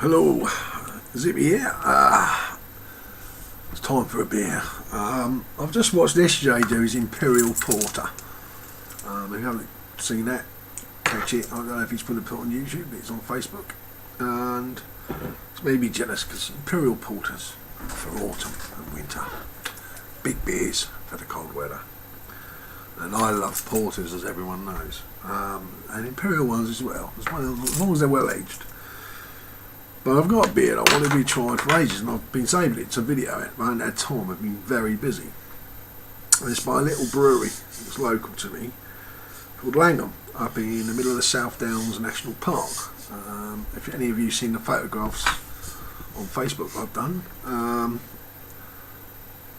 Hello, Zippy here. It's time for a beer. I've just watched SJ do his Imperial Porter. If you haven't seen that, catch it. I don't know if he's put it on YouTube, but it's on Facebook. And it's made me jealous because Imperial Porters for autumn and winter. Big beers for the cold weather. And I love porters, as everyone knows. And Imperial ones as well, as long as they're well aged. But I've got a beer I wanted to be trying for ages, and I've been saving it to video it, but I haven't had time. I've been very busy. And it's by a little brewery that's local to me called Langham, up in the middle of the South Downs National Park. If any of you seen the photographs on Facebook I've done,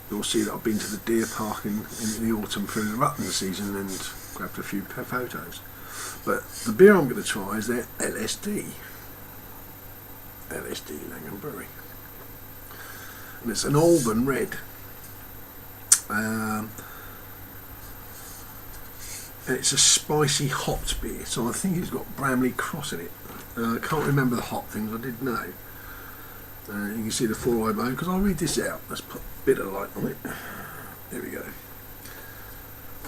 you'll see that I've been to the deer park in the autumn for the rutting season and grabbed a few photos. But the beer I'm going to try is their LSD Langham Brewery, and it's an Auburn red, and it's a spicy hot beer, so I think it's got Bramley Cross in it. I can't remember the hot things, I did know. You can see the 4-eye bone, because I'll read this out. Let's put a bit of light on it. There we go.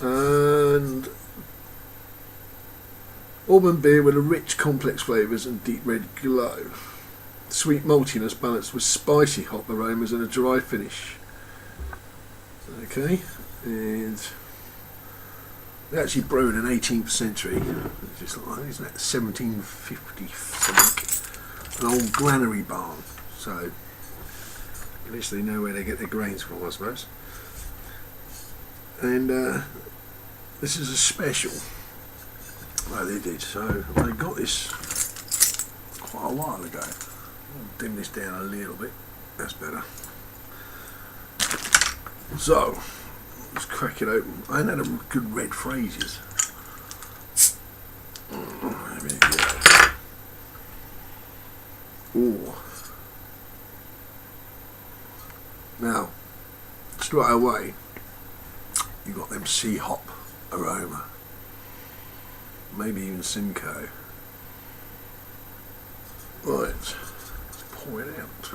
And Auburn beer with a rich complex flavours and deep red glow. Sweet maltiness balanced with spicy hop aromas and a dry finish. Okay, and they actually brewed in 18th century. Just like, isn't that 1750 something? An old granary barn. So at least they know where they get their grains from, I suppose. And this is a special. Well, they did. So they got this quite a while ago. I'll dim this down a little bit, that's better. So, let's crack it open. I ain't had a good red for ages. There we go. Ooh. Now, straight away, you got them sea hop aroma. Maybe even Simcoe. Right. Pour it out.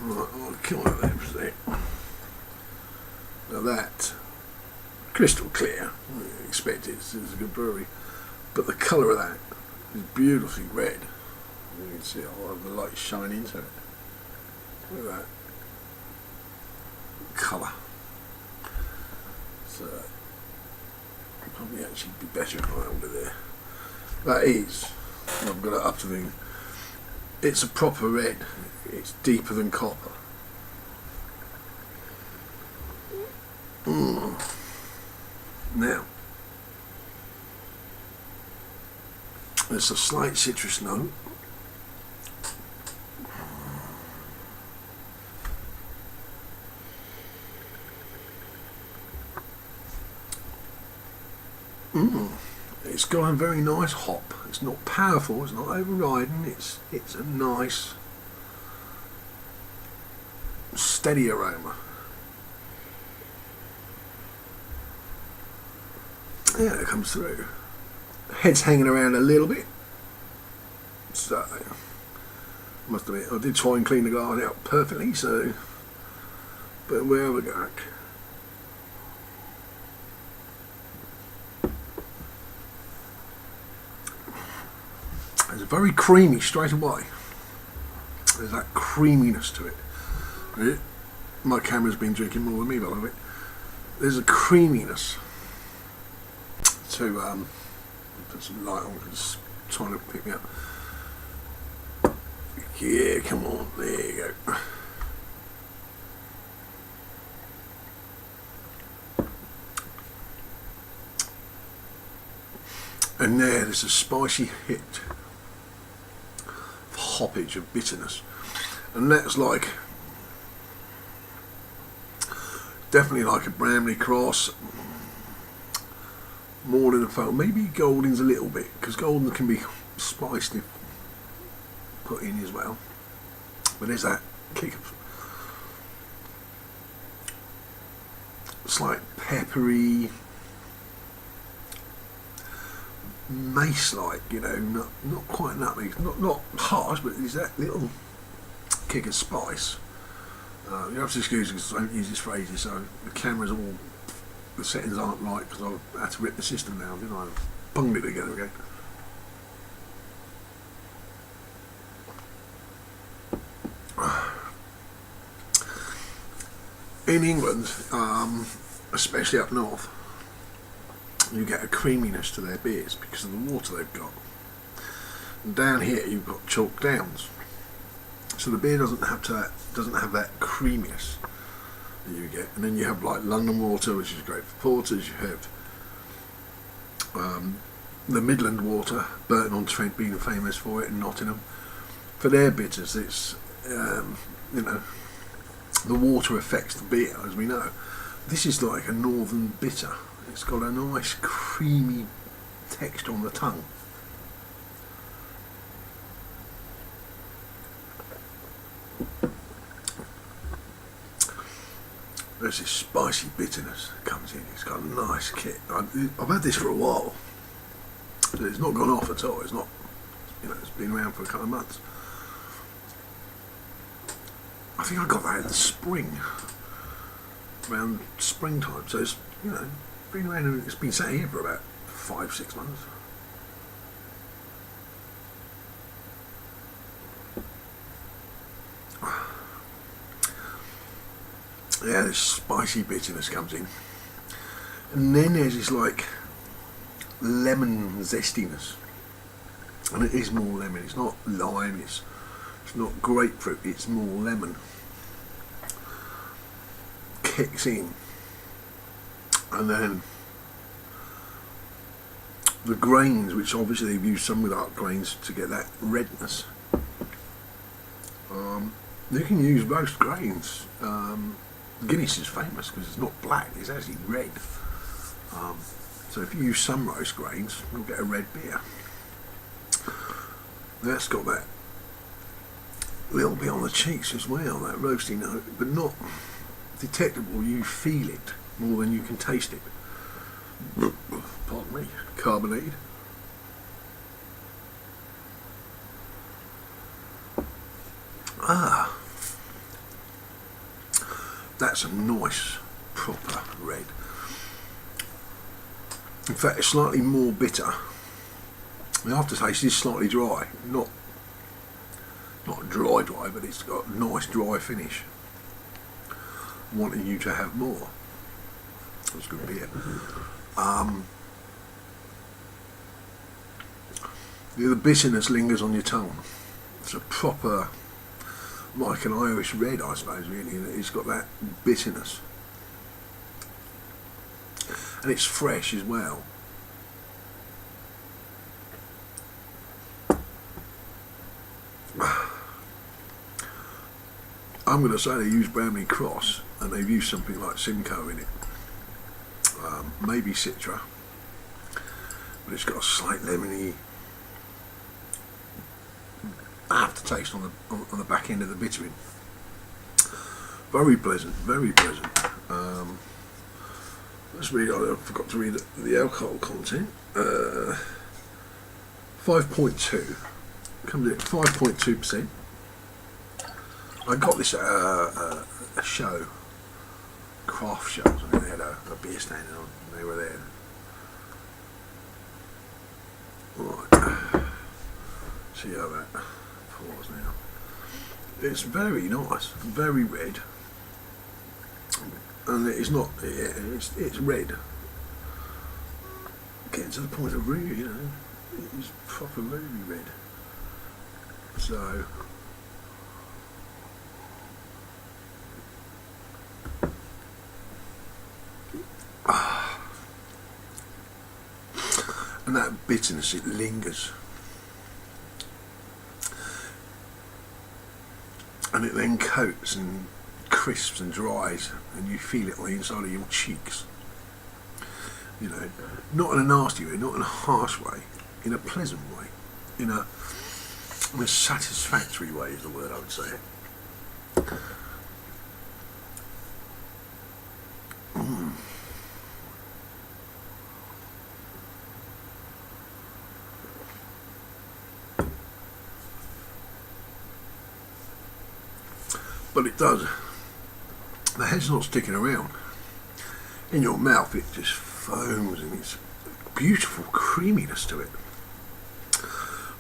Right, I'll kill that for a sec. Now that, crystal clear, I expect it's a good brewery, but the colour of that is beautifully red. You can see all of the light shine into it. Look at that colour. So probably actually be better if I hold it there. That is, I've got it up to the. It's a proper red. It's deeper than copper. Now, there's a slight citrus note. It's got a very nice hop. It's not powerful, it's not overriding, it's a nice steady aroma. Yeah, it comes through. Head's hanging around a little bit. So must admit, I did try and clean the garden out perfectly, so but where are we going? It's very creamy straight away. There's that creaminess to it. My camera's been drinking more than me, by the way. There's a creaminess to put some light on because it's trying to pick me up. Yeah, come on, there you go. And there's a spicy hit. Hoppage of bitterness, and that's like definitely like a Bramley Cross, more than a foam. Maybe Golden's a little bit, because Golden can be spiced if put in as well, but there's that kick of slight peppery mace-like, you know, not quite nutmeg, not harsh, but there's that little kick of spice. You have to excuse me because I don't use this phrases, so the camera's all, the settings aren't right because I had to rip the system down, didn't I? Bunged it together again. In England, especially up north, you get a creaminess to their beers because of the water they've got. And down here, you've got chalk downs, so the beer doesn't have that creaminess that you get. And then you have like London water, which is great for porters. You have the Midland water, Burton-on-Trent being famous for it, and Nottingham for their bitters. It's you know, the water affects the beer, as we know. This is like a northern bitter. It's got a nice creamy texture on the tongue. There's this spicy bitterness that comes in. It's got a nice kick. I've had this for a while. It's not gone off at all. It's not, you know, it's been around for a couple of months. I think I got that in the spring, around springtime. So it's, you know, been around. It's been sat here for about 5-6 months. Yeah, this spicy bitterness comes in, and then there's this like lemon zestiness, and it is more lemon. It's not lime. It's not grapefruit. It's more lemon. Kicks in, and then the grains, which obviously they've used some without grains to get that redness. You can use most grains. Guinness is famous because it's not black, it's actually red. So if you use some roast grains, you'll get a red beer. That's got that little bit on the cheeks as well, that roasty note, but not detectable. You feel it more than you can taste it. Pardon me, carbonated. That's a nice proper red. In fact, it's slightly more bitter. The aftertaste is slightly dry, not dry, but it's got a nice dry finish. Wanting you to have more. That's good beer. The bitterness lingers on your tongue. It's a proper, like an Irish red, I suppose, really. It's got that bitterness. And it's fresh as well. I'm going to say they use Bramley Cross, and they've used something like Simcoe in it. Maybe Citra. But it's got a slight lemony aftertaste on the back end of the bittering. Very pleasant, very pleasant. Let's read. I forgot to read the alcohol content. 5.2 comes in at 5.2%. I got this at a show, craft show. I think they had a beer stand on. They were there. Right. See how that pours now. It's very nice, very red, and it's not. Yeah, it's red. Getting to the point of ruby, you know, it's proper ruby red. So. And that bitterness, it lingers. And it then coats and crisps and dries, and you feel it on the inside of your cheeks. You know, not in a nasty way, not in a harsh way, in a pleasant way, in a satisfactory way is the word I would say. but it does. The head's not sticking around. In your mouth it just foams, and it's beautiful creaminess to it,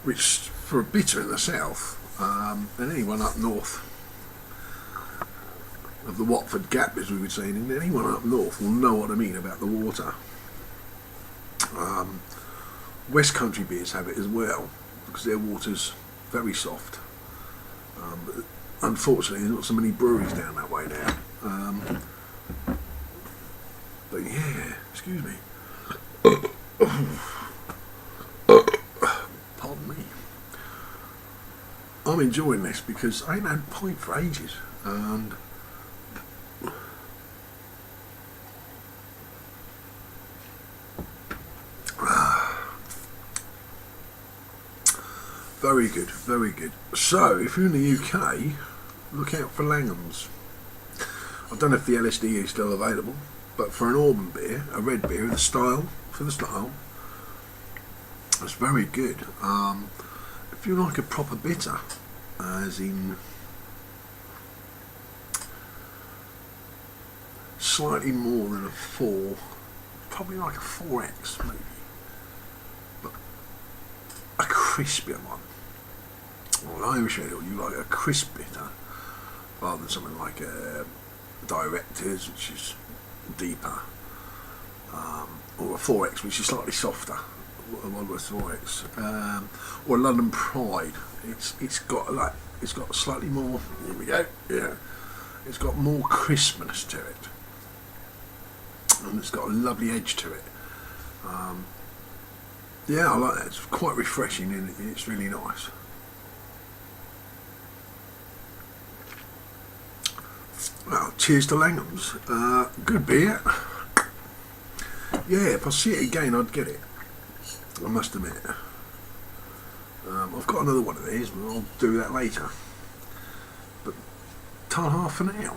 which for a bitter in the south, and anyone up north of the Watford Gap, as we would say, and anyone up north will know what I mean about the water. West Country beers have it as well, because their water's very soft. But unfortunately, there's not so many breweries down that way now. But yeah, excuse me. Pardon me. I'm enjoying this because I ain't had a pint for ages, and very good, very good. So, if you're in the UK, look out for Langham's. I don't know if the LSD is still available, but for an Auburn beer, a red beer, the style, it's very good. If you like a proper bitter, as in slightly more than a 4, probably like a 4X maybe, but a crispier one. Or an Irish ale, you like a crisp bitter rather than something like a Directors, which is deeper, or a 4X, which is slightly softer. A Walworth 4X, or a London Pride. It's got slightly more. Here we go. Yeah, it's got more crispness to it, and it's got a lovely edge to it. Yeah, I like that. It's quite refreshing, and it's really nice. Well, cheers to Langham's. Good beer. Yeah, if I see it again, I'd get it. I must admit. I've got another one of these, but I'll do that later. But ta-ha for now.